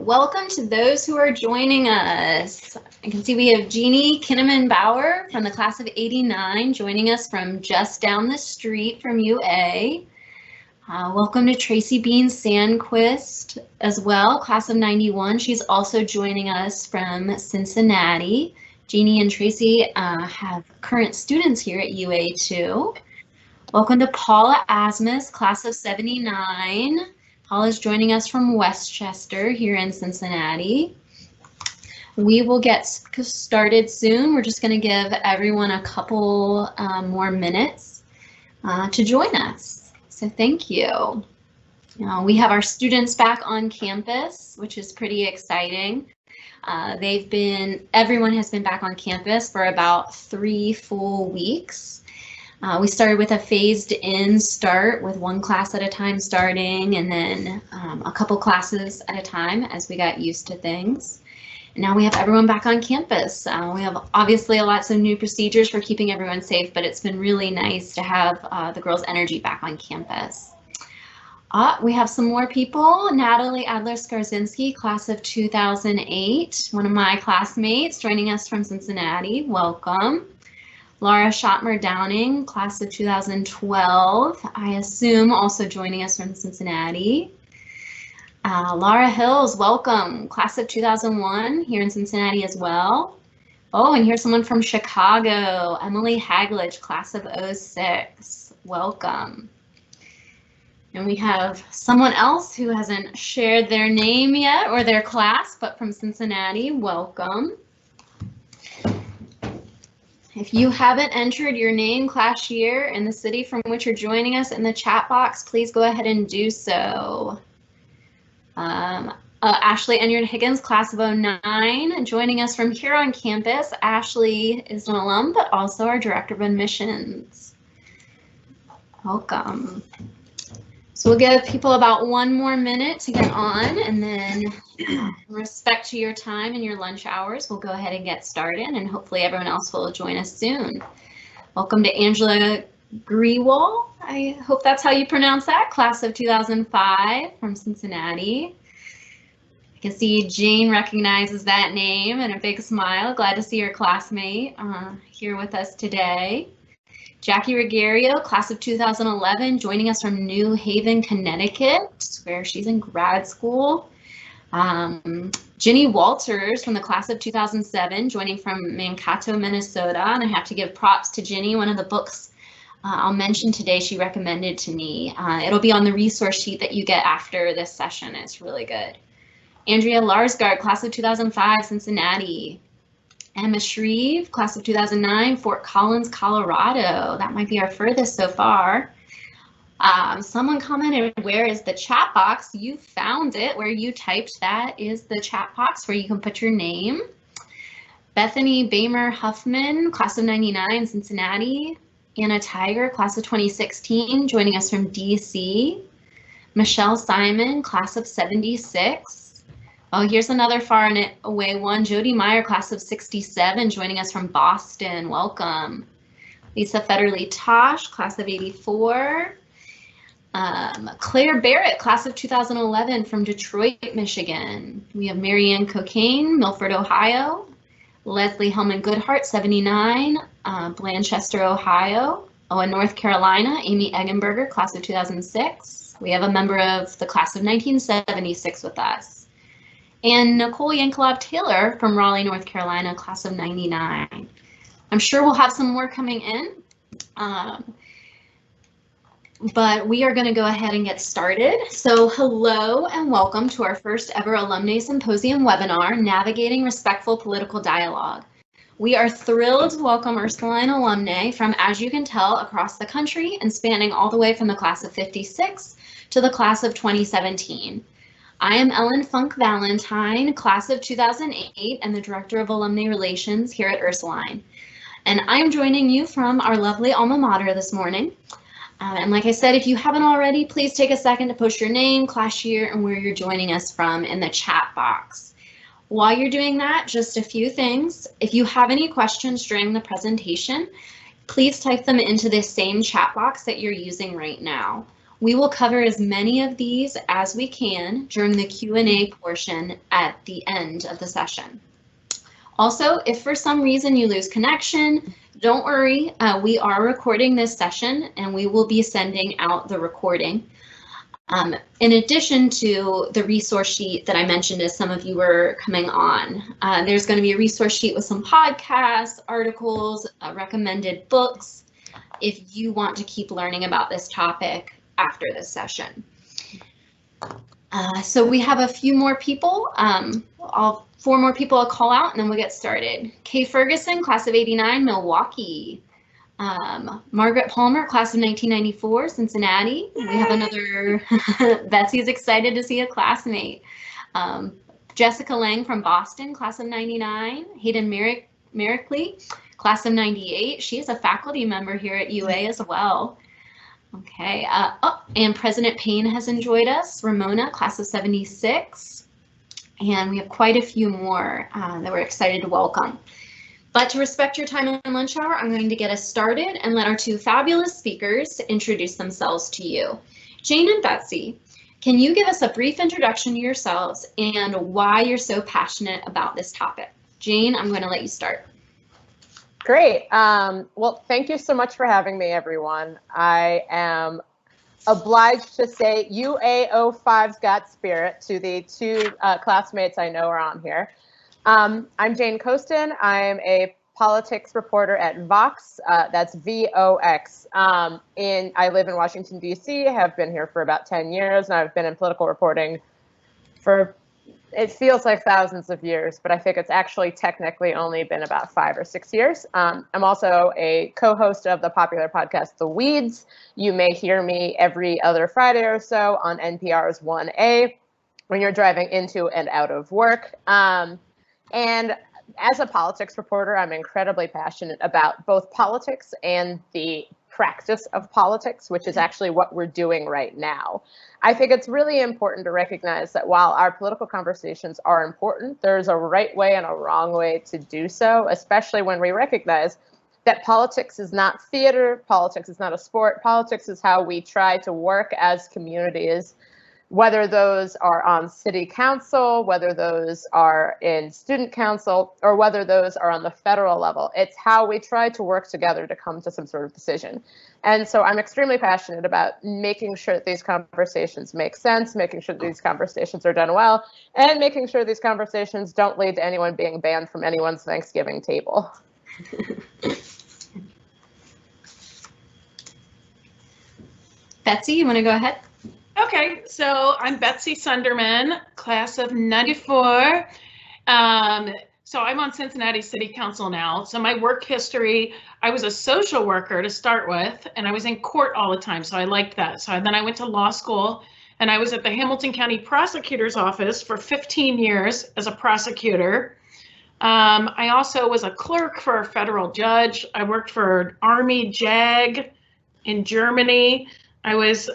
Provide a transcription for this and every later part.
welcome to those who are joining us. I can see we have Jeannie Kinnaman-Bauer from the class of '89 joining us from just down the street from UA. Welcome to Tracy Bean Sandquist as well, class of '91. She's also joining us from Cincinnati. Jeannie and Tracy have current students here at UA too. Welcome to Paula Asmus, class of '79. Paula's joining us from Westchester here in Cincinnati. We will get started soon. We're just going to give everyone a couple more minutes to join us. So thank you. We have our students back on campus, which is pretty exciting. Everyone has been back on campus for about 3 full weeks. We started with a phased in start with one class at a time starting, and then a couple classes at a time as we got used to things. And now we have everyone back on campus. We have obviously lots of new procedures for keeping everyone safe, but it's been really nice to have the girls' energy back on campus. We have some more people. Natalie Adler-Skarzinski, class of 2008, one of my classmates joining us from Cincinnati. Welcome. Laura Schottmer-Downing, class of 2012, I assume also joining us from Cincinnati. Laura Hills, welcome, class of 2001 here in Cincinnati as well. Oh, and here's someone from Chicago, Emily Haglich, class of '06, welcome. And we have someone else who hasn't shared their name yet or their class, but from Cincinnati, welcome. If you haven't entered your name, class year, and the city from which you're joining us in the chat box, please go ahead and do so. Ashley Enyard-Higgins, class of '09, joining us from here on campus. Ashley is an alum, but also our director of admissions. Welcome. So we'll give people about 1 more minute to get on, and then in respect to your time and your lunch hours, we'll go ahead and get started, and hopefully everyone else will join us soon. Welcome to Angela Grewal. I hope that's how you pronounce that, class of 2005 from Cincinnati. I can see Jane recognizes that name and a big smile. Glad to see your classmate here with us today. Jackie Ruggiero, class of 2011, joining us from New Haven, Connecticut, where she's in grad school. Ginny Walters from the class of 2007, joining from Mankato, Minnesota. And I have to give props to Ginny. One of the books I'll mention today she recommended to me. It'll be on the resource sheet that you get after this session. It's really good. Andrea Larsgaard, class of 2005, Cincinnati. Emma Shreve, class of 2009, Fort Collins, Colorado. That might be our furthest so far. Someone commented, where is the chat box? You found it. Where you typed that is the chat box where you can put your name. Bethany Bamer Huffman, class of '99, Cincinnati. Anna Tiger, class of 2016, joining us from DC. Michelle Simon, class of '76. Oh, here's another far and away one. Jody Meyer, class of '67, joining us from Boston. Welcome. Lisa Federle Tosh, class of '84. Claire Barrett, class of 2011, from Detroit, Michigan. We have Marianne Cocaine, Milford, Ohio. Leslie Hellman Goodhart, '79, Blanchester, Ohio. Oh, in North Carolina, Amy Eggenberger, class of 2006. We have a member of the class of 1976 with us. And Nicole Yankelov Taylor from Raleigh, North Carolina, class of '99. I'm sure we'll have some more coming in, but we are going to go ahead and get started. So hello and welcome to our first ever Alumnae Symposium webinar, Navigating Respectful Political Dialogue. We are thrilled to welcome Ursuline alumnae from, as you can tell, across the country and spanning all the way from the class of '56 to the class of 2017. I am Ellen Funk Valentine, class of 2008, and the Director of Alumni Relations here at Ursuline. And I'm joining you from our lovely alma mater this morning. And like I said, if you haven't already, please take a second to post your name, class year, and where you're joining us from in the chat box. While you're doing that, just a few things. If you have any questions during the presentation, please type them into this same chat box that you're using right now. We will cover as many of these as we can during the Q&A portion at the end of the session. Also, if for some reason you lose connection, don't worry, we are recording this session and we will be sending out the recording. In addition to the resource sheet that I mentioned as some of you were coming on, there's going to be a resource sheet with some podcasts, articles, recommended books, if you want to keep learning about this topic after this session. So we have a few more people. Four more people I'll call out and then we'll get started. Kay Ferguson, class of '89, Milwaukee. Margaret Palmer, class of 1994, Cincinnati. We have another, Betsy's excited to see a classmate. Jessica Lang from Boston, class of '99. Hayden Merrickley, class of '98. She is a faculty member here at UA as well. Okay, and President Payne has enjoyed us. Ramona, class of '76. And we have quite a few more that we're excited to welcome. But to respect your time and lunch hour, I'm going to get us started and let our two fabulous speakers introduce themselves to you. Jane and Betsy, can you give us a brief introduction to yourselves and why you're so passionate about this topic? Jane, I'm going to let you start. Great. Well, thank you so much for having me, everyone. I am obliged to say UA05's got spirit to the two classmates I know are on here. I'm Jane Coaston. I'm a politics reporter at Vox. That's VOX. I live in Washington, D.C. have been here for about 10 years, and I've been in political reporting for, it feels like thousands of years, but I think it's actually technically only been about 5 or 6 years. I'm also a co-host of the popular podcast, The Weeds. You may hear me every other Friday or so on NPR's 1A when you're driving into and out of work. And as a politics reporter, I'm incredibly passionate about both politics and the practice of politics, which is actually what we're doing right now. I think it's really important to recognize that while our political conversations are important, there's a right way and a wrong way to do so, especially when we recognize that politics is not theater, politics is not a sport, politics is how we try to work as communities, whether those are on city council, whether those are in student council, or whether those are on the federal level. It's how we try to work together to come to some sort of decision. And so I'm extremely passionate about making sure that these conversations make sense, making sure that these conversations are done well, and making sure these conversations don't lead to anyone being banned from anyone's Thanksgiving table. Betsy, you want to go ahead? Okay, so I'm Betsy Sundermann, class of '94. So I'm on Cincinnati City Council now. So my work history, I was a social worker to start with, and I was in court all the time, so I liked that. So then I went to law school, and I was at the Hamilton County Prosecutor's Office for 15 years as a prosecutor. I also was a clerk for a federal judge. I worked for Army JAG in Germany. I was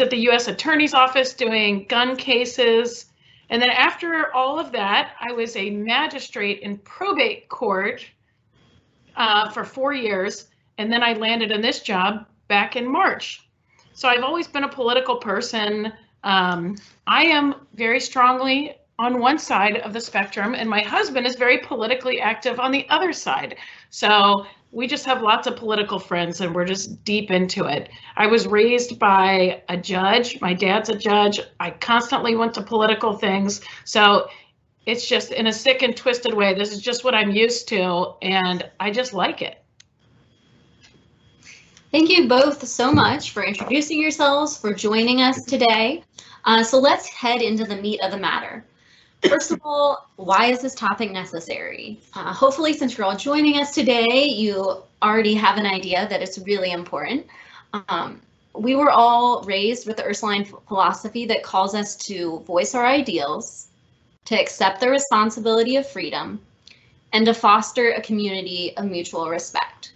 at the U.S. Attorney's Office doing gun cases. And then after all of that, I was a magistrate in probate court for 4 years. And then I landed in this job back in March. So I've always been a political person. I am very strongly on one side of the spectrum, and my husband is very politically active on the other side. So we just have lots of political friends and we're just deep into it. I was raised by a judge. My dad's a judge. I constantly went to political things. So it's just in a sick and twisted way. This is just what I'm used to and I just like it. Thank you both so much for introducing yourselves, for joining us today. So let's head into the meat of the matter. First of all, why is this topic necessary? Hopefully, since you're all joining us today, you already have an idea that it's really important. We were all raised with the Ursuline philosophy that calls us to voice our ideals, to accept the responsibility of freedom, and to foster a community of mutual respect.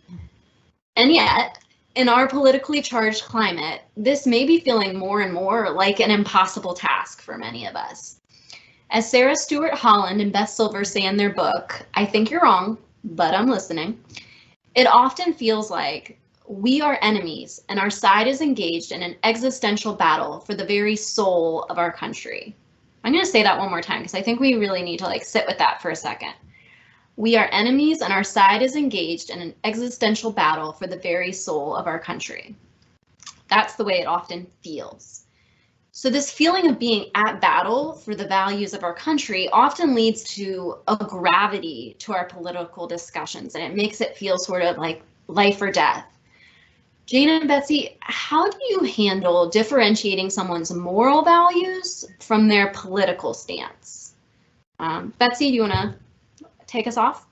And yet, in our politically charged climate, this may be feeling more and more like an impossible task for many of us. As Sarah Stewart Holland and Beth Silver say in their book, I Think You're Wrong, But I'm Listening, it often feels like We are enemies, and our side is engaged in an existential battle for the very soul of our country. I'm going to say that one more time because I think we really need to like sit with that for a second. We are enemies, and our side is engaged in an existential battle for the very soul of our country. That's the way it often feels. So this feeling of being at battle for the values of our country often leads to a gravity to our political discussions, and it makes it feel sort of like life or death. Jane and Betsy, how do you handle differentiating someone's moral values from their political stance? Betsy, do you want to take us off?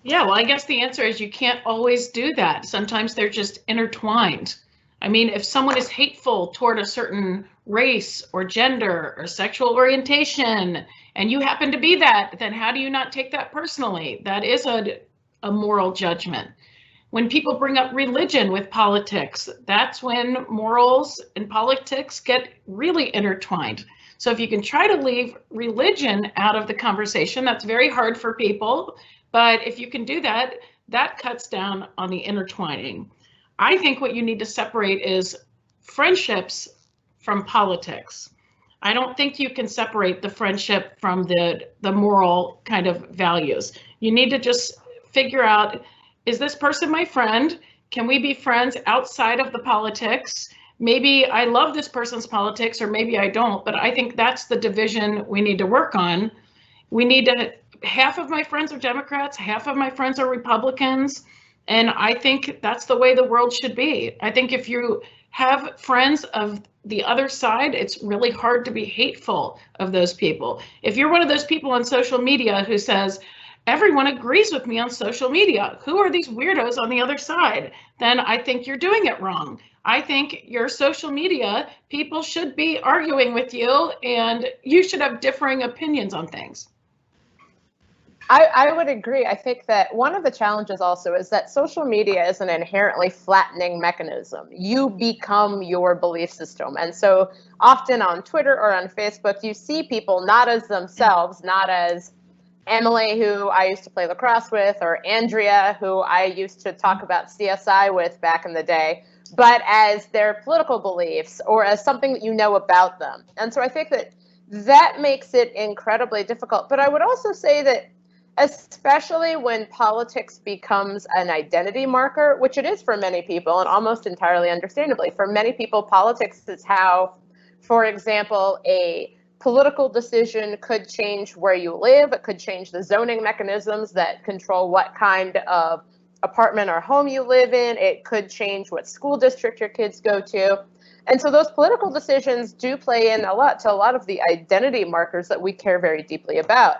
Yeah, well, I guess the answer is you can't always do that. Sometimes they're just intertwined. I mean, if someone is hateful toward a certain race or gender or sexual orientation, and you happen to be that, then how do you not take that personally? That is a moral judgment. When people bring up religion with politics, that's when morals and politics get really intertwined. So if you can try to leave religion out of the conversation, that's very hard for people. But if you can do that, that cuts down on the intertwining. I think what you need to separate is friendships from politics. I don't think you can separate the friendship from the moral kind of values. You need to just figure out, is this person my friend? Can we be friends outside of the politics? Maybe I love this person's politics, or maybe I don't, but I think that's the division we need to work on. We need to, half of my friends are Democrats, half of my friends are Republicans, and I think that's the way the world should be. I think if you have friends of the other side, it's really hard to be hateful of those people. If you're one of those people on social media who says, everyone agrees with me on social media, who are these weirdos on the other side? Then I think you're doing it wrong. I think your social media people should be arguing with you, and you should have differing opinions on things. I would agree. I think that one of the challenges also is that social media is an inherently flattening mechanism. You become your belief system. And so often on Twitter or on Facebook, you see people not as themselves, not as Emily, who I used to play lacrosse with, or Andrea, who I used to talk about CSI with back in the day, but as their political beliefs or as something that you know about them. And so I think that that makes it incredibly difficult. But I would also say that especially when politics becomes an identity marker, which it is for many people, and almost entirely understandably, for many people, politics is how, for example, a political decision could change where you live. It could change the zoning mechanisms that control what kind of apartment or home you live in. It could change what school district your kids go to. And so those political decisions do play in a lot to a lot of the identity markers that we care very deeply about.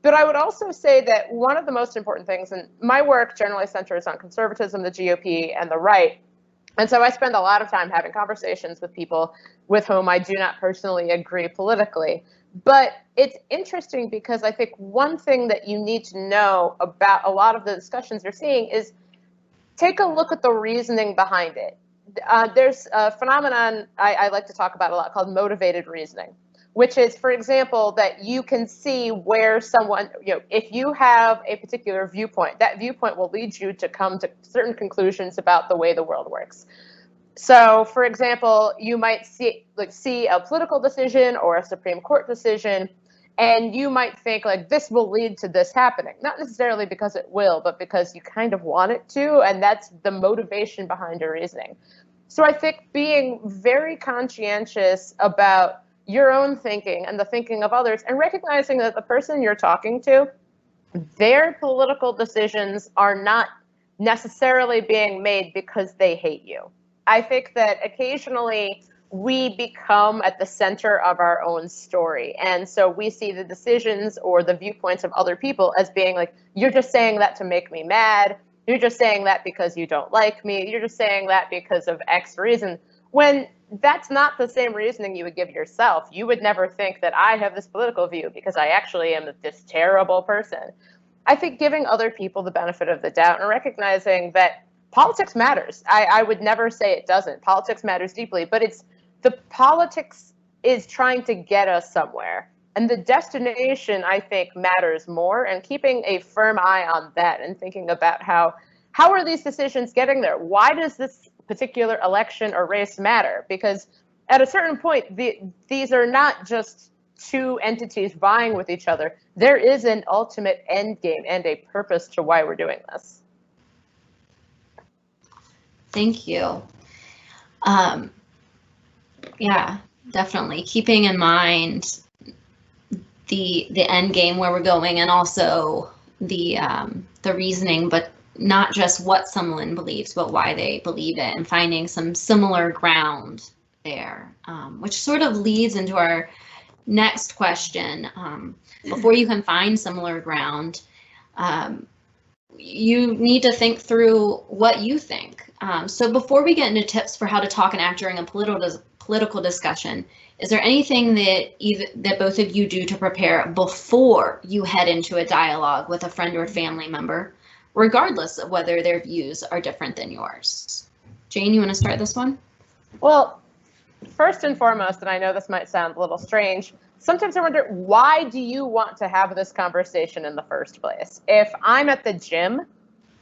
But I would also say that one of the most important things, and my work generally centers on conservatism, the GOP, and the right. And so I spend a lot of time having conversations with people with whom I do not personally agree politically. But it's interesting because I think one thing that you need to know about a lot of the discussions you're seeing is take a look at the reasoning behind it. There's a phenomenon I like to talk about a lot called motivated reasoning, which is, for example, that you can see where someone, if you have a particular viewpoint, that viewpoint will lead you to come to certain conclusions about the way the world works. So, for example, you might see a political decision or a Supreme Court decision, and you might think like this will lead to this happening. Not necessarily because it will, but because you kind of want it to, and that's the motivation behind your reasoning. So I think being very conscientious about your own thinking and the thinking of others, and recognizing that the person you're talking to, their political decisions are not necessarily being made because they hate you. I think that occasionally we become at the center of our own story. And so we see the decisions or the viewpoints of other people as being like, you're just saying that to make me mad. You're just saying that because you don't like me. You're just saying that because of X reason. When that's not the same reasoning you would give yourself. You would never think that I have this political view because I actually am this terrible person. I think giving other people the benefit of the doubt and recognizing that politics matters. I would never say it doesn't. Politics matters deeply, but it's the politics is trying to get us somewhere. And the destination, I think, matters more, and keeping a firm eye on that and thinking about how how are these decisions getting there? Why does this particular election or race matter? Because at a certain point, these are not just two entities vying with each other. There is an ultimate end game and a purpose to why we're doing this. Thank you. Yeah, definitely keeping in mind the end game, where we're going, and also the reasoning, but not just what someone believes, but why they believe it, and finding some similar ground there, which sort of leads into our next question. Before you can find similar ground, you need to think through what you think. So before we get into tips for how to talk and act during a political discussion, is there anything that both of you do to prepare before you head into a dialogue with a friend or family member, regardless of whether their views are different than yours? Jane, you want to start this one? Well, first and foremost, and I know this might sound a little strange, sometimes I wonder, why do you want to have this conversation in the first place? If I'm at the gym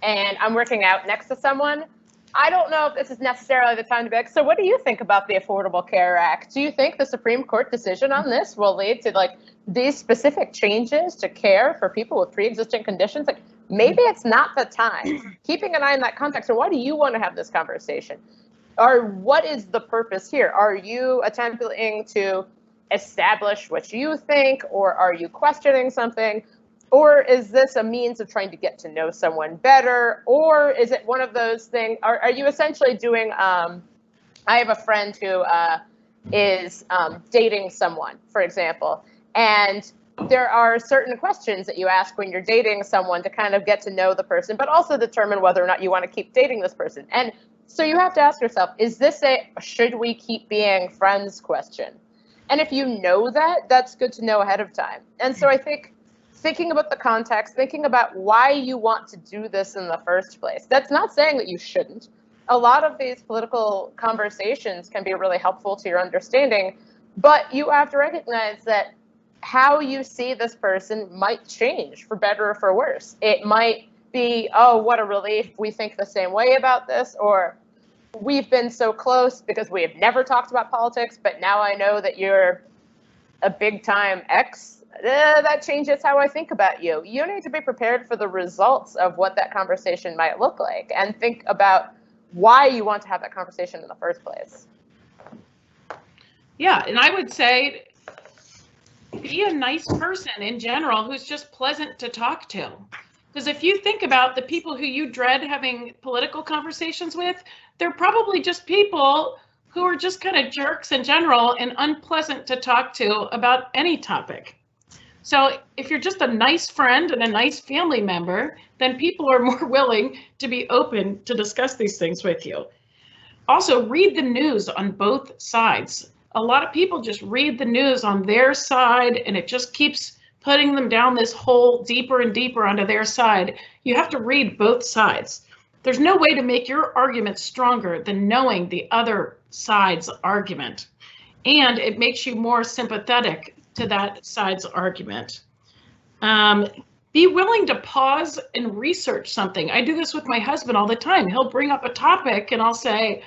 and I'm working out next to someone, I don't know if this is necessarily the time to be like, so what do you think about the Affordable Care Act? Do you think the Supreme Court decision on this will lead to like these specific changes to care for people with pre-existing conditions? Like, maybe it's not the time. Keeping an eye on that context, or why do you want to have this conversation? Or what is the purpose here? Are you attempting to establish what you think, or are you questioning something? Or is this a means of trying to get to know someone better? Or is it one of those things? Are you essentially doing, I have a friend who is dating someone, for example, and there are certain questions that you ask when you're dating someone to kind of get to know the person, but also determine whether or not you want to keep dating this person. And so you have to ask yourself, is this a should we keep being friends question? And if you know that, that's good to know ahead of time. And so I think thinking about the context, thinking about why you want to do this in the first place. That's not saying that you shouldn't. A lot of these political conversations can be really helpful to your understanding, but you have to recognize that how you see this person might change for better or for worse. It might be, oh, what a relief, we think the same way about this, or we've been so close because we have never talked about politics, but now I know that you're a big time X. That changes how I think about you. You need to be prepared for the results of what that conversation might look like, and think about why you want to have that conversation in the first place. Yeah, and I would say be a nice person in general who's just pleasant to talk to. Because if you think about the people who you dread having political conversations with, they're probably just people who are just kind of jerks in general and unpleasant to talk to about any topic. So if you're just a nice friend and a nice family member, then people are more willing to be open to discuss these things with you. Also, read the news on both sides. A lot of people just read the news on their side, and it just keeps putting them down this hole deeper and deeper onto their side. You have to read both sides. There's no way to make your argument stronger than knowing the other side's argument. And it makes you more sympathetic to that side's argument. Be willing to pause and research something. I do this with my husband all the time. He'll bring up a topic and I'll say,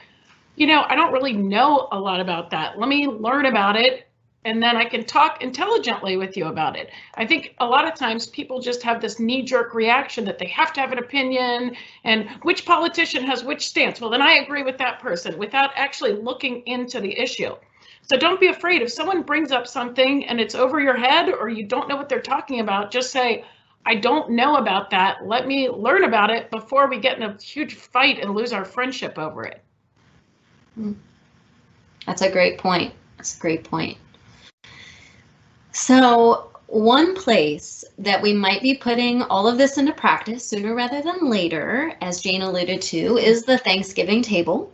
you know, I don't really know a lot about that. Let me learn about it, and then I can talk intelligently with you about it. I think a lot of times people just have this knee-jerk reaction that they have to have an opinion, and which politician has which stance. Well, then I agree with that person, without actually looking into the issue. So don't be afraid. If someone brings up something and it's over your head, or you don't know what they're talking about, just say, I don't know about that. Let me learn about it before we get in a huge fight and lose our friendship over it. That's a great point. That's a great point. So one place that we might be putting all of this into practice sooner rather than later, as Jane alluded to, is the Thanksgiving table.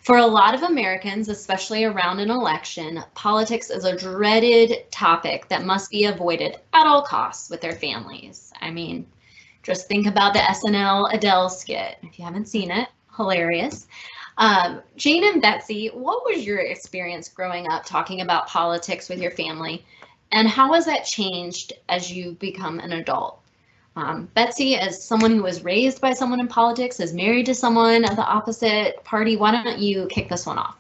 For a lot of Americans, especially around an election, politics is a dreaded topic that must be avoided at all costs with their families. I mean, just think about the SNL Adele skit. If you haven't seen it, hilarious. Jane and Betsy, what was your experience growing up talking about politics with your family, and how has that changed as you become an adult? Betsy, as someone who was raised by someone in politics, is married to someone of the opposite party, why don't you kick this one off?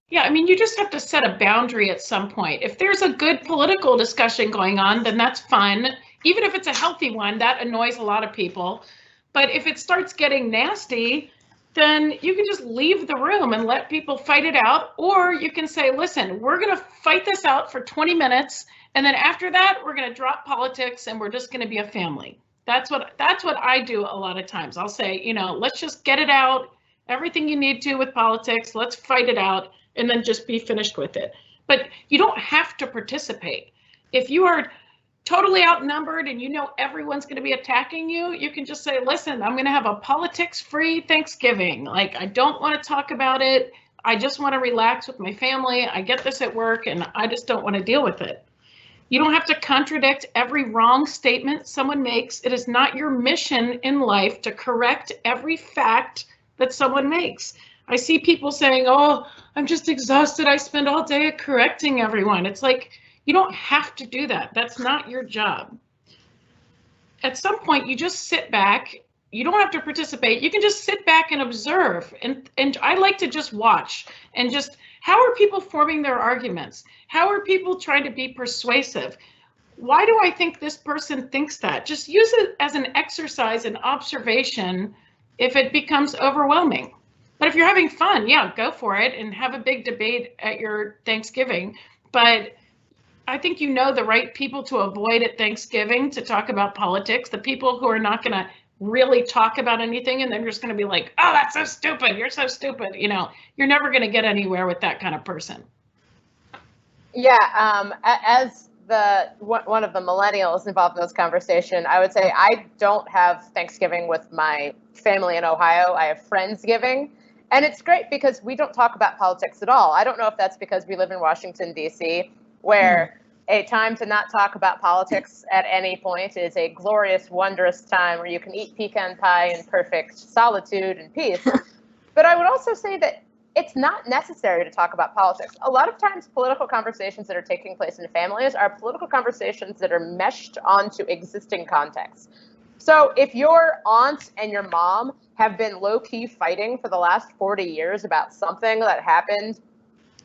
Yeah, I mean, you just have to set a boundary at some point. If there's a good political discussion going on, then that's fun. Even if it's a healthy one, that annoys a lot of people. But if it starts getting nasty, then you can just leave the room and let people fight it out. Or you can say, listen, we're going to fight this out for 20 minutes. And then after that, we're going to drop politics and we're just going to be a family. That's what I do a lot of times. I'll say, you know, let's just get it out. Everything you need to with politics, let's fight it out and then just be finished with it. But you don't have to participate. If you are totally outnumbered and you know everyone's going to be attacking you, you can just say, listen, I'm going to have a politics-free Thanksgiving. Like, I don't want to talk about it. I just want to relax with my family. I get this at work and I just don't want to deal with it. You don't have to contradict every wrong statement someone makes. It is not your mission in life to correct every fact that someone makes. I see people saying, oh, I'm just exhausted. I spend all day correcting everyone. It's like, you don't have to do that. That's not your job. At some point, you just sit back. You don't have to participate. You can just sit back and observe. And I like to just watch and just, how are people forming their arguments? How are people trying to be persuasive? Why do I think this person thinks that? Just use it as an exercise in observation if it becomes overwhelming. But if you're having fun, yeah, go for it and have a big debate at your Thanksgiving. But I think you know the right people to avoid at Thanksgiving to talk about politics, the people who are not going to really talk about anything and then you're just going to be like, oh, that's so stupid. You're so stupid. You know, you're never going to get anywhere with that kind of person. Yeah, as one of the millennials involved in this conversation, I would say I don't have Thanksgiving with my family in Ohio. I have Friendsgiving. And it's great because we don't talk about politics at all. I don't know if that's because we live in Washington, D.C., where a time to not talk about politics at any point is a glorious, wondrous time where you can eat pecan pie in perfect solitude and peace. But I would also say that it's not necessary to talk about politics. A lot of times political conversations that are taking place in families are political conversations that are meshed onto existing contexts. So if your aunt and your mom have been low-key fighting for the last 40 years about something that happened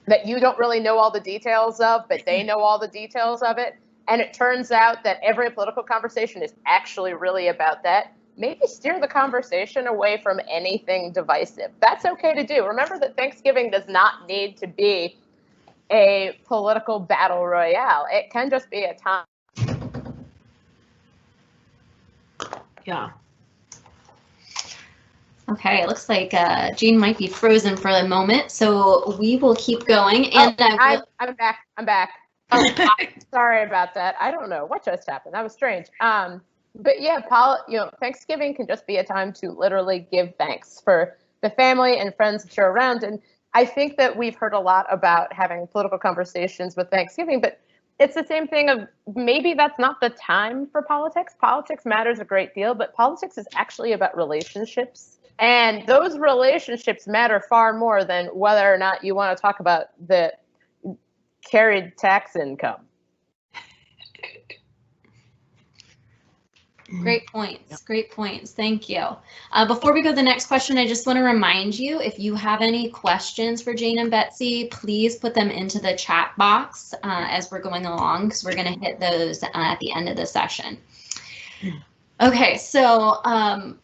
that you don't really know all the details of, but they know all the details of it, and it turns out that every political conversation is actually really about that, maybe steer the conversation away from anything divisive. That's okay to do. Remember that Thanksgiving does not need to be a political battle royale. It can just be a time. Yeah. Okay, it looks like Jane might be frozen for the moment, so we will keep going. And I'm back. I'm back. Oh, sorry about that. I don't know what just happened. That was strange. But yeah, Thanksgiving can just be a time to literally give thanks for the family and friends that you're around. And I think that we've heard a lot about having political conversations with Thanksgiving, but it's the same thing of maybe that's not the time for politics. Politics matters a great deal, but politics is actually about relationships. And those relationships matter far more than whether or not you want to talk about the carried tax income. Great points. Great points. Thank you. Before we go to the next question, I just want to remind you, if you have any questions for Jane and Betsy, please put them into the chat box as we're going along, because we're going to hit those at the end of the session. Okay, so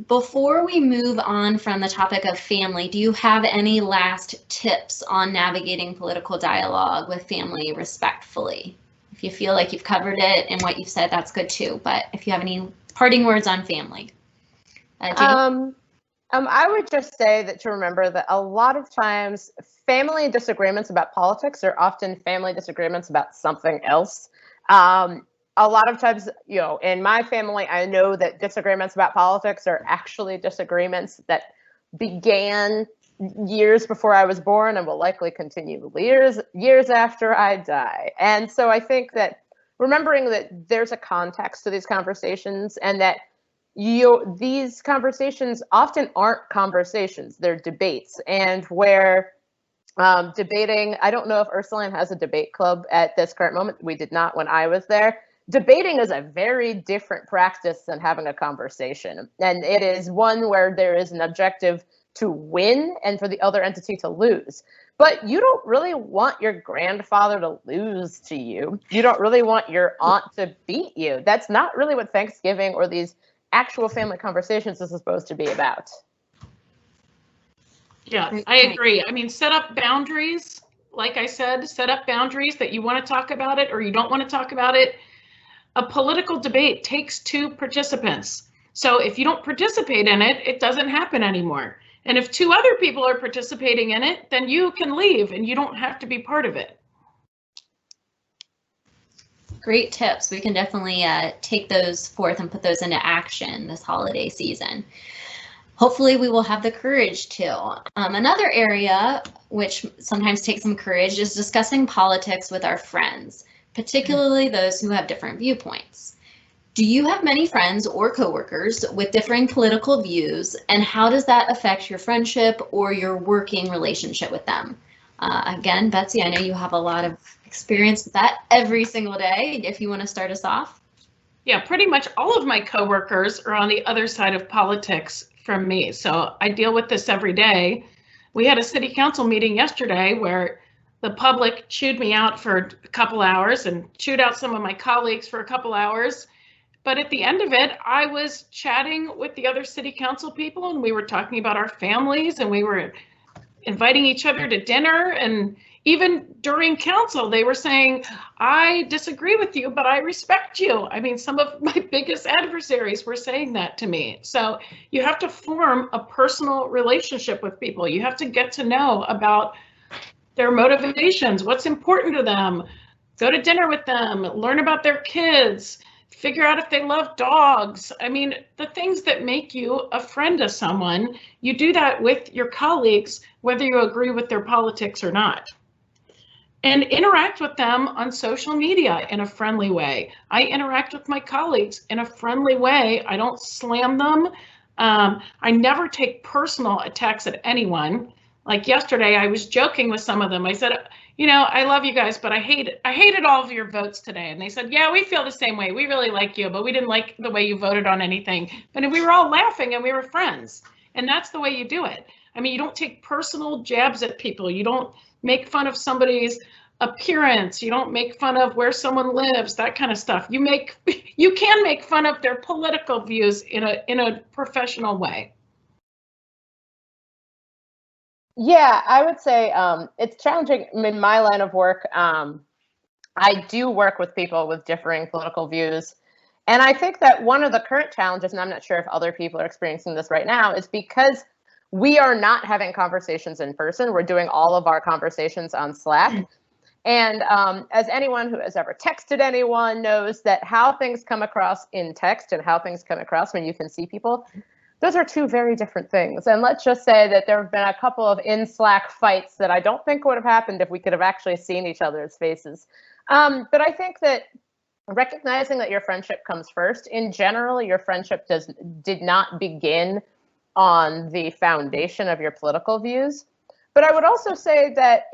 before we move on from the topic of family, do you have any last tips on navigating political dialogue with family respectfully? If you feel like you've covered it and what you've said, that's good too. But if you have any parting words on family. I would just say that to remember that a lot of times family disagreements about politics are often family disagreements about something else. A lot of times, you know, in my family, I know that disagreements about politics are actually disagreements that began years before I was born and will likely continue years after I die. And so I think that remembering that there's a context to these conversations and that these conversations often aren't conversations, they're debates. And where debating, I don't know if Ursuline has a debate club at this current moment. We did not when I was there. debating is a very different practice than having a conversation. And it is one where there is an objective to win and for the other entity to lose. But you don't really want your grandfather to lose to you. You don't really want your aunt to beat you. That's not really what Thanksgiving or these actual family conversations is supposed to be about. Yeah, I agree. I mean, set up boundaries. Like I said, set up boundaries that you want to talk about it or you don't want to talk about it. A political debate takes two participants. So if you don't participate in it, it doesn't happen anymore. And if two other people are participating in it, then you can leave and you don't have to be part of it. Great tips. We can definitely take those forth and put those into action this holiday season. Hopefully we will have the courage to. Another area which sometimes takes some courage is discussing politics with our friends, particularly those who have different viewpoints. Do you have many friends or coworkers with differing political views, and how does that affect your friendship or your working relationship with them? Again, Betsy, I know you have a lot of experience with that every single day. If you want to start us off. Yeah, pretty much all of my coworkers are on the other side of politics from me. So I deal with this every day. We had a city council meeting yesterday where the public chewed me out for a couple hours and chewed out some of my colleagues for a couple hours. But at the end of it, I was chatting with the other city council people and we were talking about our families and we were inviting each other to dinner. And even during council, they were saying, I disagree with you, but I respect you. I mean, some of my biggest adversaries were saying that to me. So you have to form a personal relationship with people. You have to get to know about their motivations, what's important to them, go to dinner with them, learn about their kids, figure out if they love dogs. I mean, the things that make you a friend to someone, you do that with your colleagues, whether you agree with their politics or not. And interact with them on social media in a friendly way. I interact with my colleagues in a friendly way. I don't slam them. I never take personal attacks at anyone. Like yesterday, I was joking with some of them. I said, you know, I love you guys, but I hated all of your votes today. And they said, yeah, we feel the same way. We really like you, but we didn't like the way you voted on anything. But we were all laughing and we were friends. And that's the way you do it. I mean, you don't take personal jabs at people. You don't make fun of somebody's appearance. You don't make fun of where someone lives, that kind of stuff. You can make fun of their political views in a professional way. Yeah, I would say it's challenging in my line of work. I do work with people with differing political views. And I think that one of the current challenges, and I'm not sure if other people are experiencing this right now, is because we are not having conversations in person. We're doing all of our conversations on Slack. And as anyone who has ever texted anyone knows, that how things come across in text and how things come across when you can see people, those are two very different things. And let's just say that there have been a couple of in Slack fights that I don't think would have happened if we could have actually seen each other's faces. But I think that recognizing that your friendship comes first, in general, your friendship did not begin on the foundation of your political views. But I would also say that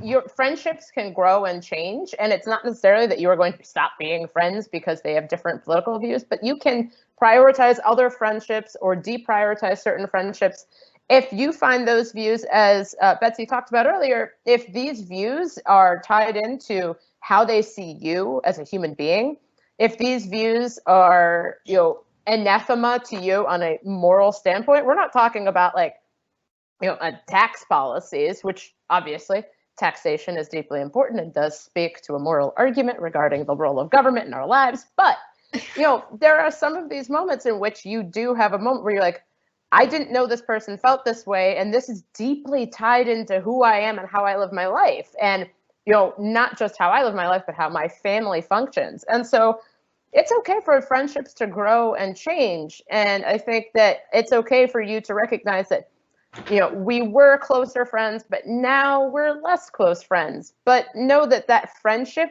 your friendships can grow and change, and it's not necessarily that you are going to stop being friends because they have different political views, but you can prioritize other friendships or deprioritize certain friendships if you find those views, as Betsy talked about earlier, if these views are tied into how they see you as a human being, if these views are, anathema to you on a moral standpoint. We're not talking about tax policies, which obviously taxation is deeply important and does speak to a moral argument regarding the role of government in our lives. But, there are some of these moments in which you do have a moment where you're like, I didn't know this person felt this way, and this is deeply tied into who I am and how I live my life. And, not just how I live my life, but how my family functions. And so it's okay for friendships to grow and change. And I think that it's okay for you to recognize that, we were closer friends, but now we're less close friends. But know that that friendship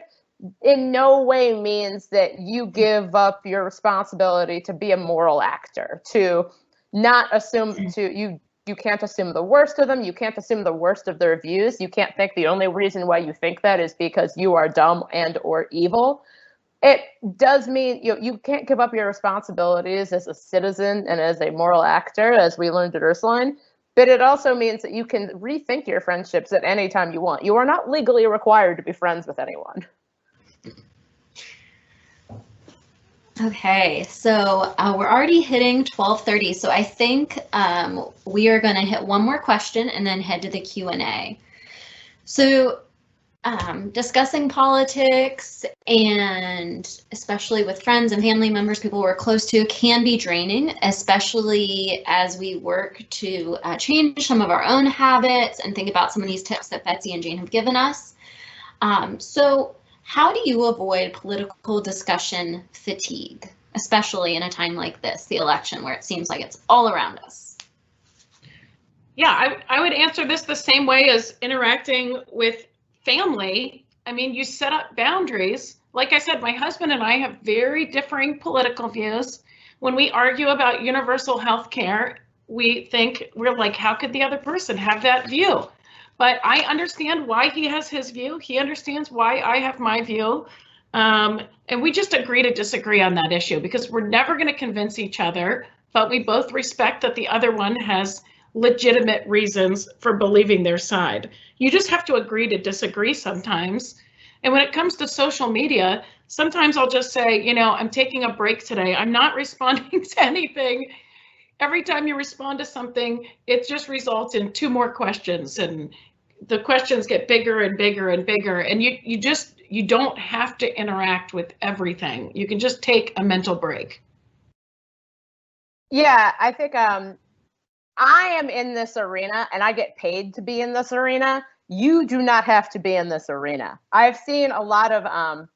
in no way means that you give up your responsibility to be a moral actor, to not assume you can't assume the worst of them. You can't assume the worst of their views. You can't think the only reason why you think that is because you are dumb and or evil. it does mean you can't give up your responsibilities as a citizen and as a moral actor, as we learned at Ursuline. But it also means that you can rethink your friendships at any time you want. You are not legally required to be friends with anyone. Okay, so we're already hitting 12:30, so I think we are going to hit one more question and then head to the Q&A. So discussing politics, and especially with friends and family members, people we're close to, can be draining, especially as we work to change some of our own habits and think about some of these tips that Betsy and Jane have given us. So how do you avoid political discussion fatigue, especially in a time like this, the election, where it seems like it's all around us? Yeah, I would answer this the same way as interacting with family. I mean, you set up boundaries. Like I said, my husband and I have very differing political views. When we argue about universal health care, we're like, how could the other person have that view? But I understand why he has his view. He understands why I have my view. And we just agree to disagree on that issue, because we're never going to convince each other, but we both respect that the other one has legitimate reasons for believing their side. You just have to agree to disagree sometimes. And when it comes to social media, sometimes I'll just say, I'm taking a break today. I'm not responding to anything. Every time you respond to something, it just results in 2 more questions, and the questions get bigger and bigger and bigger. And you don't have to interact with everything. You can just take a mental break. Yeah, I think I am in this arena and I get paid to be in this arena. You do not have to be in this arena. I've seen a lot of,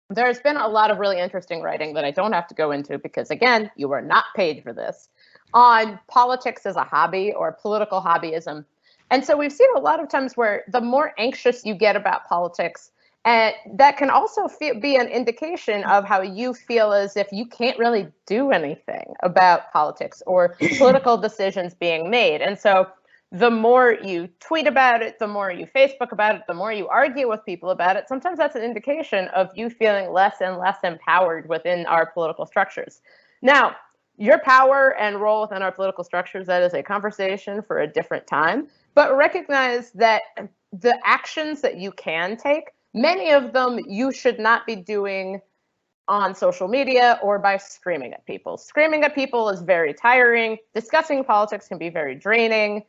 there's been a lot of really interesting writing that I don't have to go into, because again, you are not paid for this, on politics as a hobby or political hobbyism. And so we've seen a lot of times where the more anxious you get about politics, and that can also be an indication of how you feel as if you can't really do anything about politics or political decisions being made. And so the more you tweet about it, the more you Facebook about it, the more you argue with people about it, sometimes that's an indication of you feeling less and less empowered within our political structures. Now, your power and role within our political structures, that is a conversation for a different time, but recognize that the actions that you can take, many of them you should not be doing on social media or by screaming at people. Screaming at people is very tiring. Discussing politics can be very draining.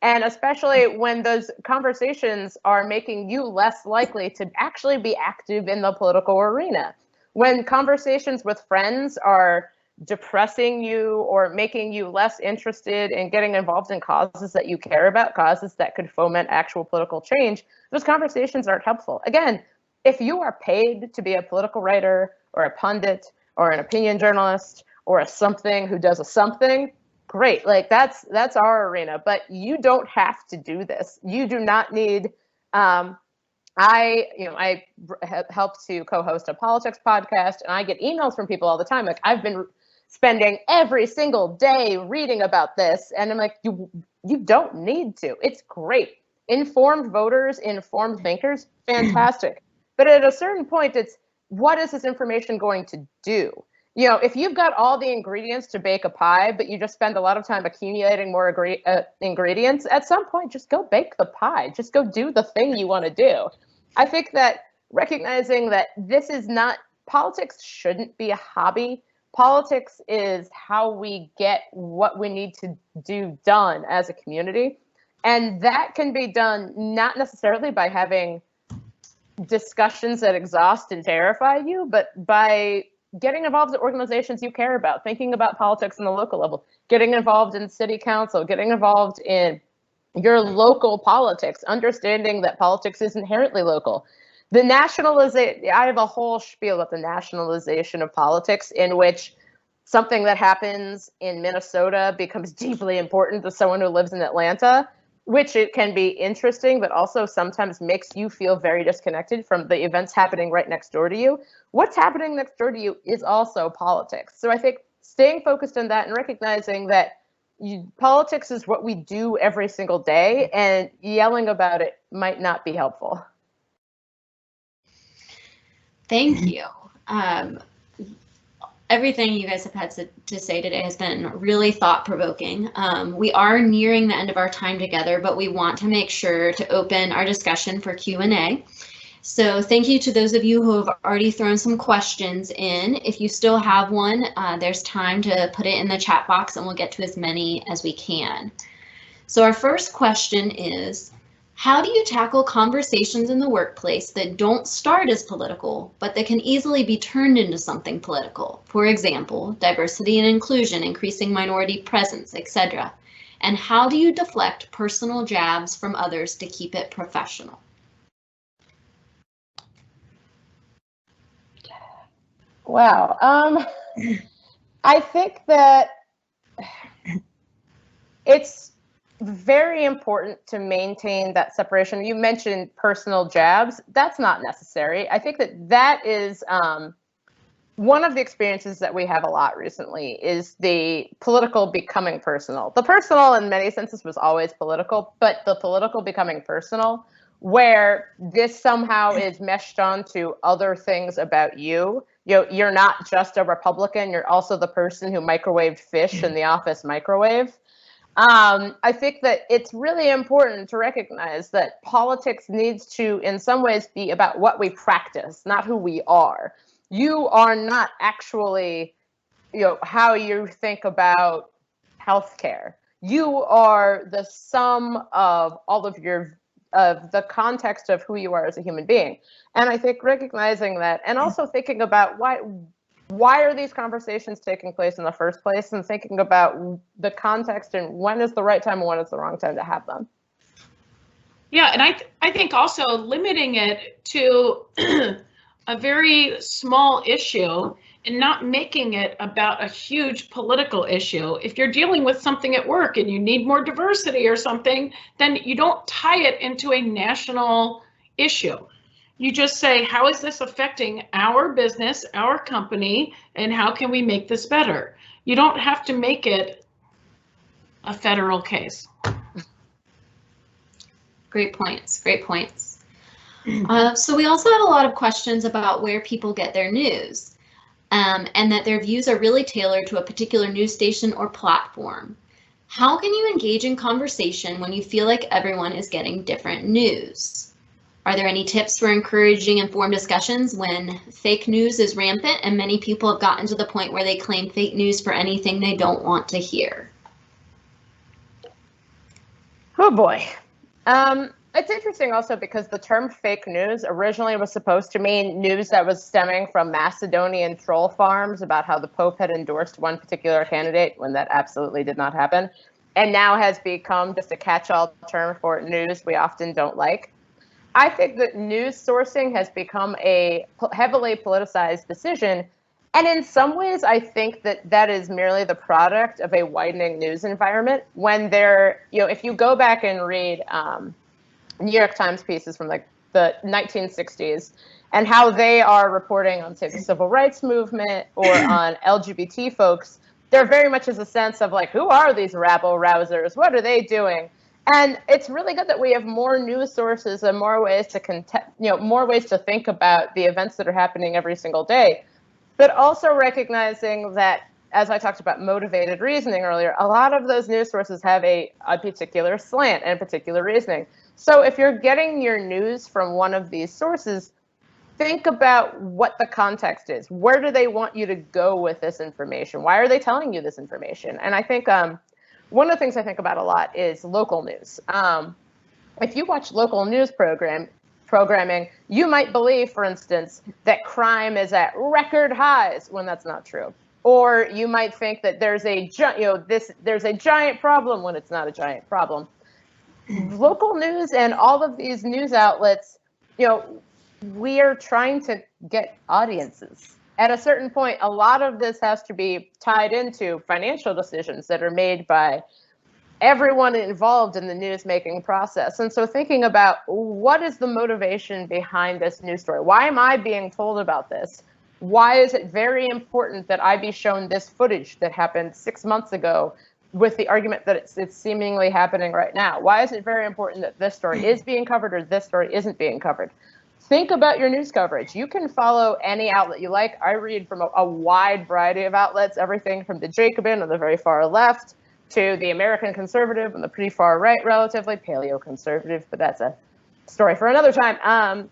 And especially when those conversations are making you less likely to actually be active in the political arena. When conversations with friends are depressing you or making you less interested in getting involved in causes that you care about, causes that could foment actual political change, those conversations aren't helpful. Again, if you are paid to be a political writer or a pundit or an opinion journalist or a something who does a something, great. Like that's our arena, but you don't have to do this. You do not need, I help to co-host a politics podcast, and I get emails from people all the time. Like, I've been spending every single day reading about this, and I'm like, you don't need to. It's great. Informed voters, informed thinkers, fantastic. But at a certain point, it's, what is this information going to do? If you've got all the ingredients to bake a pie, but you just spend a lot of time accumulating more ingredients, at some point, just go bake the pie. Just go do the thing you want to do. I think that recognizing that this is not, politics shouldn't be a hobby. Politics is how we get what we need to do done as a community. And that can be done not necessarily by having discussions that exhaust and terrify you, but by getting involved in organizations you care about, thinking about politics on the local level, getting involved in city council, getting involved in your local politics, understanding that politics is inherently local. The nationalization, I have a whole spiel about the nationalization of politics, in which something that happens in Minnesota becomes deeply important to someone who lives in Atlanta, which it can be interesting, but also sometimes makes you feel very disconnected from the events happening right next door to you. What's happening next door to you is also politics. So I think staying focused on that and recognizing that politics is what we do every single day, and yelling about it might not be helpful. Thank you. Everything you guys have had to say today has been really thought-provoking. We are nearing the end of our time together, but we want to make sure to open our discussion for Q&A. So thank you to those of you who have already thrown some questions in. If you still have one, there's time to put it in the chat box and we'll get to as many as we can. So our first question is, how do you tackle conversations in the workplace that don't start as political, but that can easily be turned into something political? For example, diversity and inclusion, increasing minority presence, etc. And how do you deflect personal jabs from others to keep it professional? Wow. I think that it's very important to maintain that separation. You mentioned personal jabs. That's not necessary. I think that is one of the experiences that we have a lot recently is the political becoming personal. The personal in many senses was always political, but the political becoming personal, where this somehow is meshed onto other things about you. You're not just a Republican, you're also the person who microwaved fish in the office microwave. I think that it's really important to recognize that politics needs to, in some ways, be about what we practice, not who we are. You are not actually, how you think about healthcare. You are the sum of all of the context of who you are as a human being. And I think recognizing that, and also thinking about why are these conversations taking place in the first place, and thinking about the context and when is the right time and when is the wrong time to have them. Yeah, and I think also limiting it to a very small issue and not making it about a huge political issue. If you're dealing with something at work and you need more diversity or something, then you don't tie it into a national issue. You just say, how is this affecting our business, our company, and how can we make this better? You don't have to make it a federal case. Great points, great points. So we also had a lot of questions about where people get their news, and that their views are really tailored to a particular news station or platform. How can you engage in conversation when you feel like everyone is getting different news? Are there any tips for encouraging informed discussions when fake news is rampant and many people have gotten to the point where they claim fake news for anything they don't want to hear? Oh boy. It's interesting also because the term fake news originally was supposed to mean news that was stemming from Macedonian troll farms about how the Pope had endorsed one particular candidate when that absolutely did not happen, and now has become just a catch-all term for news we often don't like. I think that news sourcing has become a heavily politicized decision. And in some ways, I think that is merely the product of a widening news environment. When if you go back and read New York Times pieces from like the 1960s and how they are reporting on, say, the civil rights movement or on LGBT folks, there very much is a sense of like, who are these rabble-rousers? What are they doing? And it's really good that we have more news sources and more ways to think about the events that are happening every single day. But also recognizing that, as I talked about motivated reasoning earlier, a lot of those news sources have a particular slant and a particular reasoning. So if you're getting your news from one of these sources, think about what the context is. Where do they want you to go with this information? Why are they telling you this information? And I think one of the things I think about a lot is local news. If you watch local news programming, you might believe, for instance, that crime is at record highs when that's not true. Or you might think that there's a giant problem when it's not a giant problem. Local news and all of these news outlets, we are trying to get audiences. At a certain point, a lot of this has to be tied into financial decisions that are made by everyone involved in the news making process. And so thinking about what is the motivation behind this news story? Why am I being told about this? Why is it very important that I be shown this footage that happened 6 months ago with the argument that it's seemingly happening right now? Why is it very important that this story is being covered or this story isn't being covered? think about your news coverage. You can follow any outlet you like. I read from a wide variety of outlets, everything from the Jacobin on the very far left to the American Conservative on the pretty far right, relatively paleo-conservative, but that's a story for another time.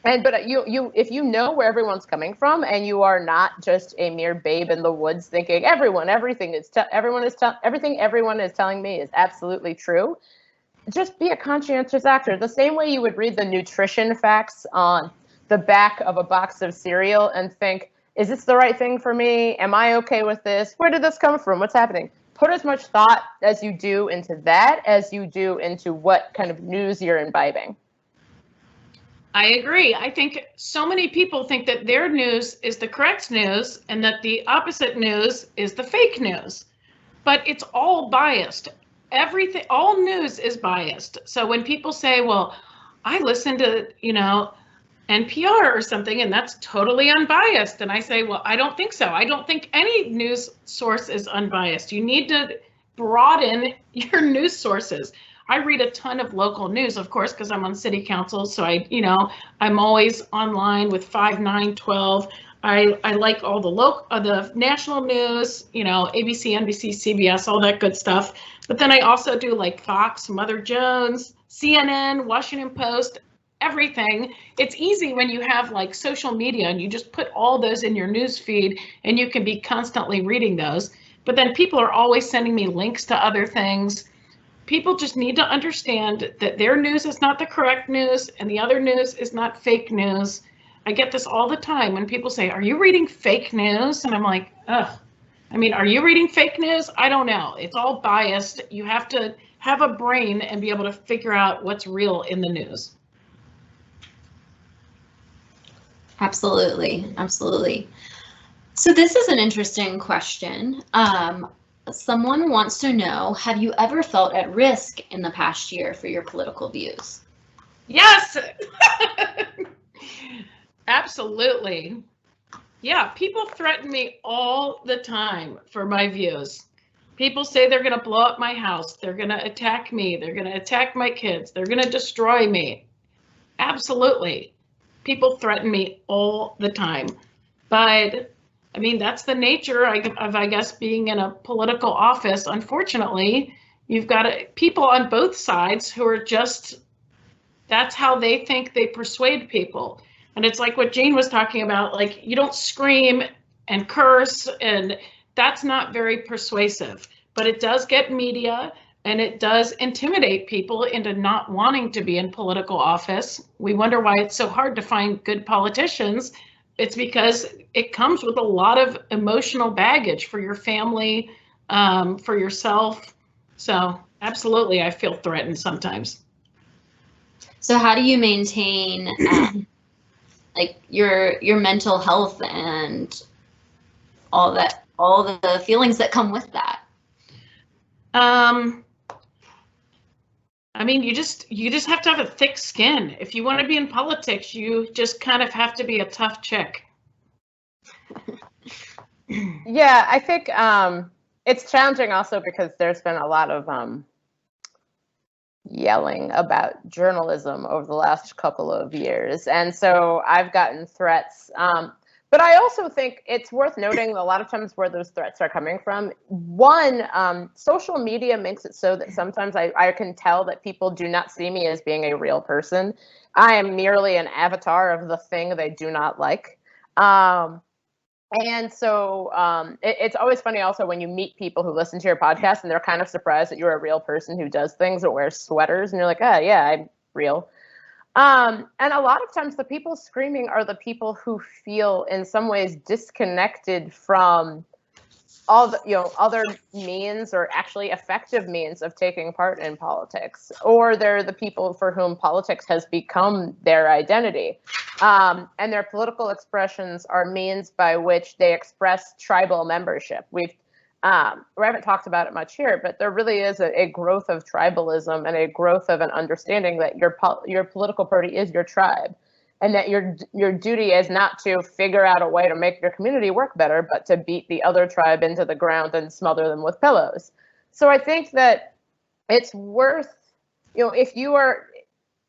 But if you know where everyone's coming from, and you are not just a mere babe in the woods thinking everything everyone is telling me is absolutely true, just be a conscientious actor. The same way you would read the nutrition facts on the back of a box of cereal and think, is this the right thing for me? Am I okay with this? Where did this come from? What's happening? Put as much thought as you do into that as you do into what kind of news you're imbibing. I agree. I think so many people think that their news is the correct news and that the opposite news is the fake news. But it's all biased. Everything, all news is biased. So when people say, well, I listen to, NPR or something, and that's totally unbiased. And I say, well, I don't think so. I don't think any news source is unbiased. You need to broaden your news sources. I read a ton of local news, of course, because I'm on city council. So I'm always online with 5, 9, 12. I like all the national news, ABC, NBC, CBS, all that good stuff. But then I also do like Fox, Mother Jones, CNN, Washington Post, everything. It's easy when you have like social media and you just put all those in your news feed and you can be constantly reading those. But then people are always sending me links to other things. People just need to understand that their news is not the correct news and the other news is not fake news. I get this all the time when people say, are you reading fake news? And I'm like, ugh. Are you reading fake news? I don't know. It's all biased. You have to have a brain and be able to figure out what's real in the news. Absolutely. Absolutely. So this is an interesting question. Someone wants to know, have you ever felt at risk in the past year for your political views? Yes, absolutely. Yeah, people threaten me all the time for my views. People say they're going to blow up my house. They're going to attack me. They're going to attack my kids. They're going to destroy me. Absolutely. People threaten me all the time. But that's the nature of, I guess, being in a political office. Unfortunately, you've got people on both sides who are just, that's how they think they persuade people. And it's like what Jane was talking about, like you don't scream and curse, and that's not very persuasive, but it does get media and it does intimidate people into not wanting to be in political office. We wonder why it's so hard to find good politicians. It's because it comes with a lot of emotional baggage for your family, for yourself. So absolutely, I feel threatened sometimes. So how do you maintain like your mental health and all the feelings that come with that? You just have to have a thick skin. If you want to be in politics, you just kind of have to be a tough chick. Yeah, I think it's challenging also because there's been a lot of yelling about journalism over the last couple of years. And so I've gotten threats. But I also think it's worth noting a lot of times where those threats are coming from. One, social media makes it so that sometimes I can tell that people do not see me as being a real person. I am merely an avatar of the thing they do not like. And so it's always funny also when you meet people who listen to your podcast and they're kind of surprised that you're a real person who does things or wears sweaters, and you're like, oh yeah, I'm real. And a lot of times the people screaming are the people who feel in some ways disconnected from all the, other means or actually effective means of taking part in politics, or they're the people for whom politics has become their identity. And their political expressions are means by which they express tribal membership. We haven't talked about it much here, but there really is a growth of tribalism and a growth of an understanding that your political party is your tribe, and that your duty is not to figure out a way to make your community work better, but to beat the other tribe into the ground and smother them with pillows. So I think that it's worth, if you are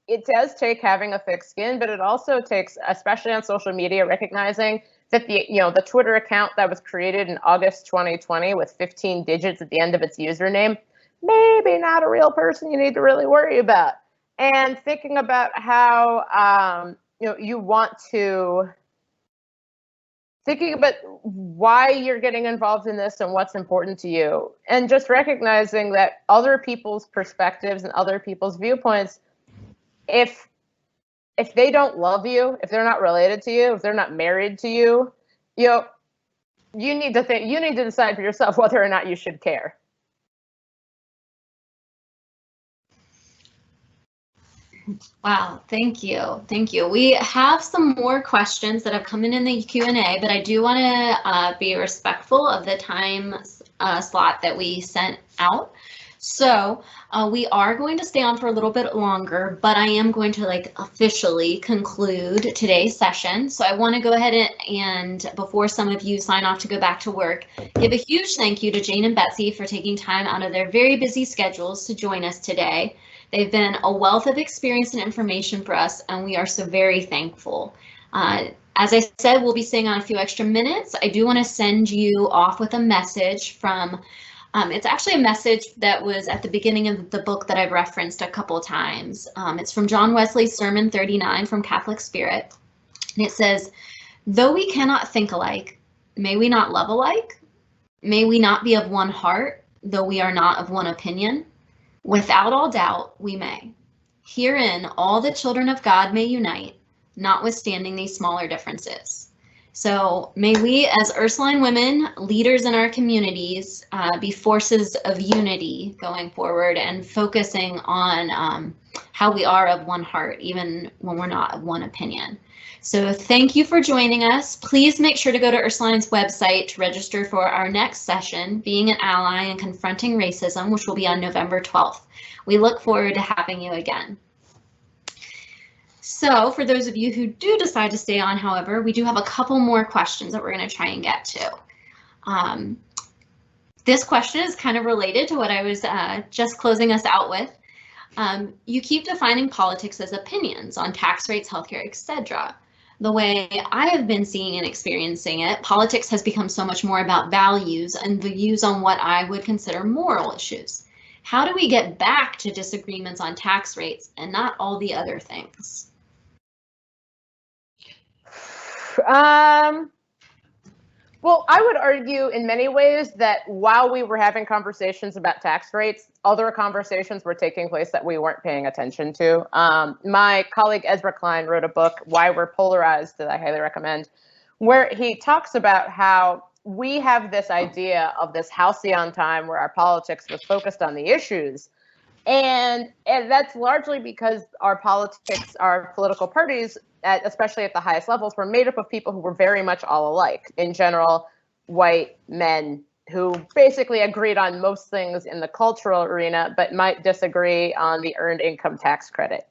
it does take having a thick skin, but it also takes, especially on social media, recognizing that the Twitter account that was created in August 2020 with 15 digits at the end of its username, maybe not a real person you need to really worry about. And thinking about how you want to, thinking about why you're getting involved in this and what's important to you, and just recognizing that other people's perspectives and other people's viewpoints, if they don't love you, if they're not related to you, if they're not married to you, you need to decide for yourself whether or not you should care. Wow, thank you. Thank you. We have some more questions that have come in the Q&A, but I do want to be respectful of the time slot that we sent out. So we are going to stay on for a little bit longer, but I am going to officially conclude today's session. So I want to go ahead and before some of you sign off to go back to work, give a huge thank you to Jane and Betsy for taking time out of their very busy schedules to join us today. They've been a wealth of experience and information for us, and we are so very thankful. As I said, we'll be staying on a few extra minutes. I do want to send you off with a message from, it's actually a message that was at the beginning of the book that I've referenced a couple times. It's from John Wesley's Sermon 39 from Catholic Spirit. And it says, "Though we cannot think alike, may we not love alike? May we not be of one heart, though we are not of one opinion? Without all doubt, we may. Herein, all the children of God may unite, notwithstanding these smaller differences." So may we, as Ursuline women, leaders in our communities, be forces of unity going forward and focusing on how we are of one heart, even when we're not of one opinion. So thank you for joining us. Please make sure to go to Ursuline's website to register for our next session, Being an Ally and Confronting Racism, which will be on November 12th. We look forward to having you again. So for those of you who do decide to stay on, however, we do have a couple more questions that we're going to try and get to. This question is kind of related to what I was just closing us out with. You keep defining politics as opinions on tax rates, healthcare, etc. The way I have been seeing and experiencing it, politics has become so much more about values and views on what I would consider moral issues. How do we get back to disagreements on tax rates and not all the other things? Well, I would argue in many ways that while we were having conversations about tax rates, other conversations were taking place that we weren't paying attention to. My colleague Ezra Klein wrote a book, Why We're Polarized, that I highly recommend, where he talks about how we have this idea of this halcyon time where our politics was focused on the issues. And that's largely because our politics, our political parties, especially at the highest levels, were made up of people who were very much all alike. In general, white men who basically agreed on most things in the cultural arena, but might disagree on the earned income tax credit.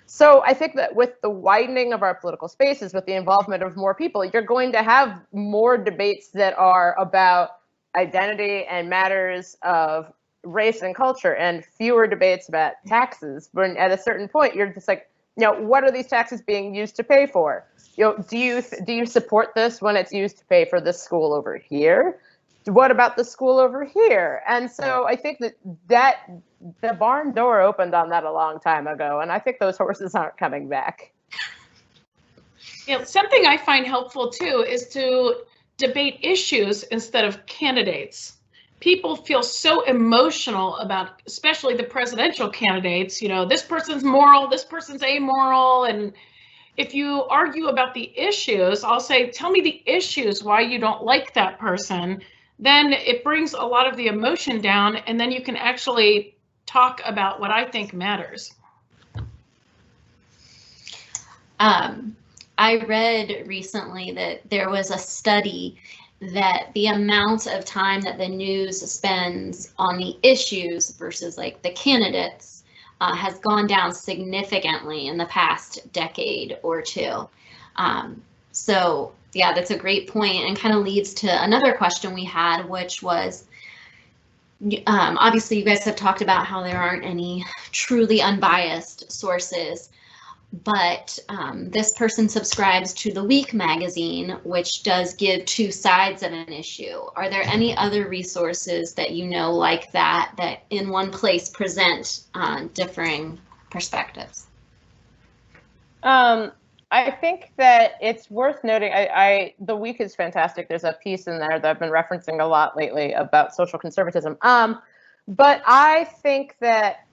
So I think that with the widening of our political spaces, with the involvement of more people, you're going to have more debates that are about identity and matters of race and culture, and fewer debates about taxes. When at a certain point, you're just like, what are these taxes being used to pay for? Do you support this when it's used to pay for this school over here? What about the school over here? And so I think that the barn door opened on that a long time ago, and I think those horses aren't coming back. Something I find helpful too is to debate issues instead of candidates. People feel so emotional about, especially the presidential candidates, this person's moral, this person's amoral. And if you argue about the issues, I'll say, tell me the issues why you don't like that person. Then it brings a lot of the emotion down, and then you can actually talk about what I think matters. I read recently that there was a study that the amount of time that the news spends on the issues versus the candidates has gone down significantly in the past decade or two. So yeah, that's a great point, and kind of leads to another question we had, which was, Obviously, you guys have talked about how there aren't any truly unbiased sources, but this person subscribes to The Week magazine, which does give two sides of an issue. Are there any other resources that you know like that, that in one place present differing perspectives? I think that it's worth noting, The Week is fantastic. There's a piece in there that I've been referencing a lot lately about social conservatism. But I think that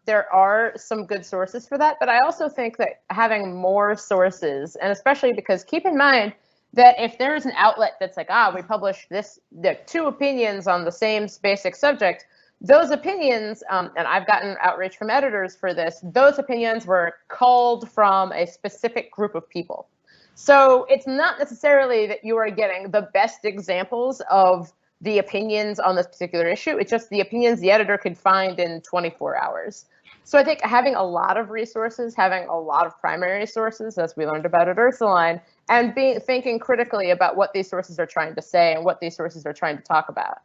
there are some good sources for that. But I also think that having more sources, and especially because keep in mind that if there is an outlet that's like, we published the 2 opinions on the same basic subject, those opinions, and I've gotten outreach from editors for this, those opinions were culled from a specific group of people. So it's not necessarily that you are getting the best examples of the opinions on this particular issue. It's just the opinions the editor could find in 24 hours. So I think having a lot of resources, having a lot of primary sources, as we learned about at Ursuline, and thinking critically about what these sources are trying to say and what these sources are trying to talk about.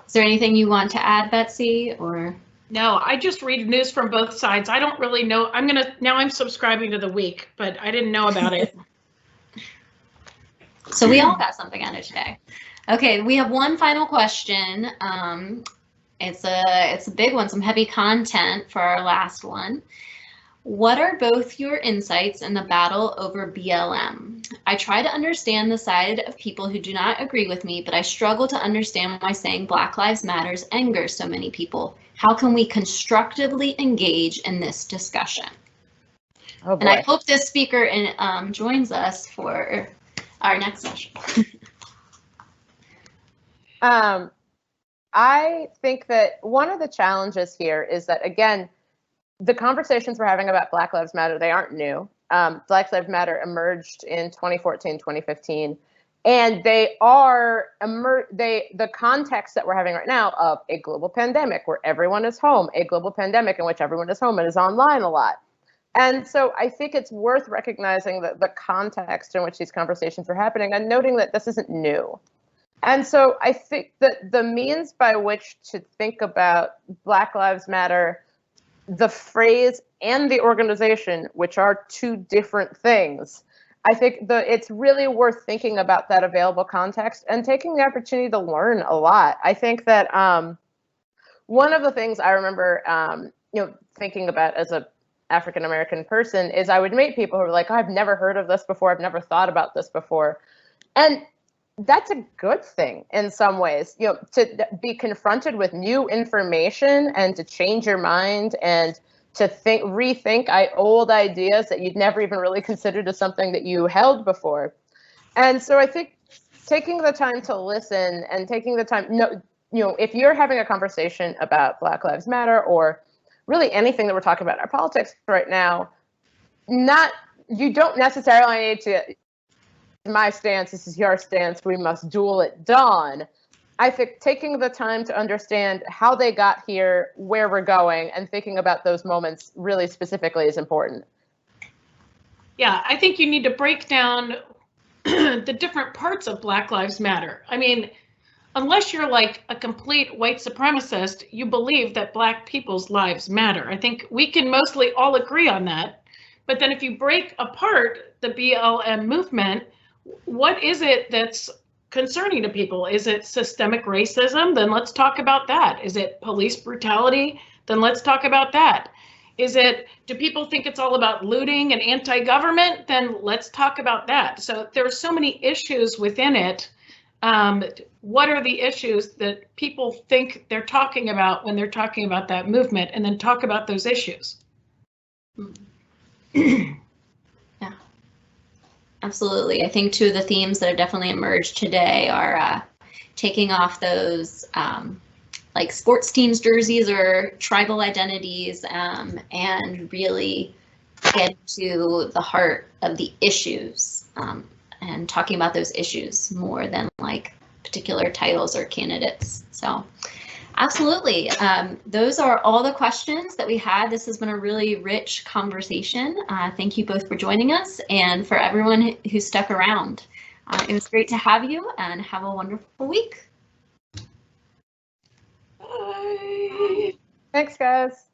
Is there anything you want to add, Betsy, or? No, I just read news from both sides. I don't really know. Now I'm subscribing to The Week, but I didn't know about it. So we all got something out of today. Okay, we have one final question. It's a big one, some heavy content for our last one. What are both your insights in the battle over BLM? I try to understand the side of people who do not agree with me, but I struggle to understand why saying Black Lives Matters angers so many people. How can we constructively engage in this discussion? Oh boy. And I hope this speaker joins us for our next session. I think that one of the challenges here is that, again, the conversations we're having about Black Lives Matter, they aren't new. Black Lives Matter emerged in 2014, 2015, and they are the context that we're having right now of a global pandemic where everyone is home, a global pandemic in which everyone is home and is online a lot. And so I think it's worth recognizing that the context in which these conversations are happening and noting that this isn't new. And so I think that the means by which to think about Black Lives Matter, the phrase and the organization, which are 2 different things, I think it's really worth thinking about that available context and taking the opportunity to learn a lot. I think that one of the things I remember thinking about as a African-American person is I would meet people who were like, I've never heard of this before, I've never thought about this before. And that's a good thing in some ways, to be confronted with new information and to change your mind and to rethink old ideas that you'd never even really considered as something that you held before. And so I think taking the time to listen and taking the time, if you're having a conversation about Black Lives Matter or really anything that we're talking about in our politics right now, you don't necessarily need to, my stance, this is your stance, we must duel at dawn. I think taking the time to understand how they got here, where we're going, and thinking about those moments really specifically is important. Yeah, I think you need to break down the different parts of Black Lives Matter. I mean, unless you're like a complete white supremacist, you believe that Black people's lives matter. I think we can mostly all agree on that. But then if you break apart the BLM movement, what is it that's concerning to people? Is it systemic racism? Then let's talk about that. Is it police brutality? Then let's talk about that. Do people think it's all about looting and anti-government? Then let's talk about that. So there are so many issues within it. What are the issues that people think they're talking about when they're talking about that movement, and then talk about those issues? Yeah, absolutely. I think 2 of the themes that have definitely emerged today are taking off those like sports teams jerseys or tribal identities, and really get to the heart of the issues, and talking about those issues more than like particular titles or candidates. So absolutely. Those are all the questions that we had. This has been a really rich conversation. Thank you both for joining us, and for everyone who stuck around. It was great to have you, and have a wonderful week. Bye. Thanks, guys.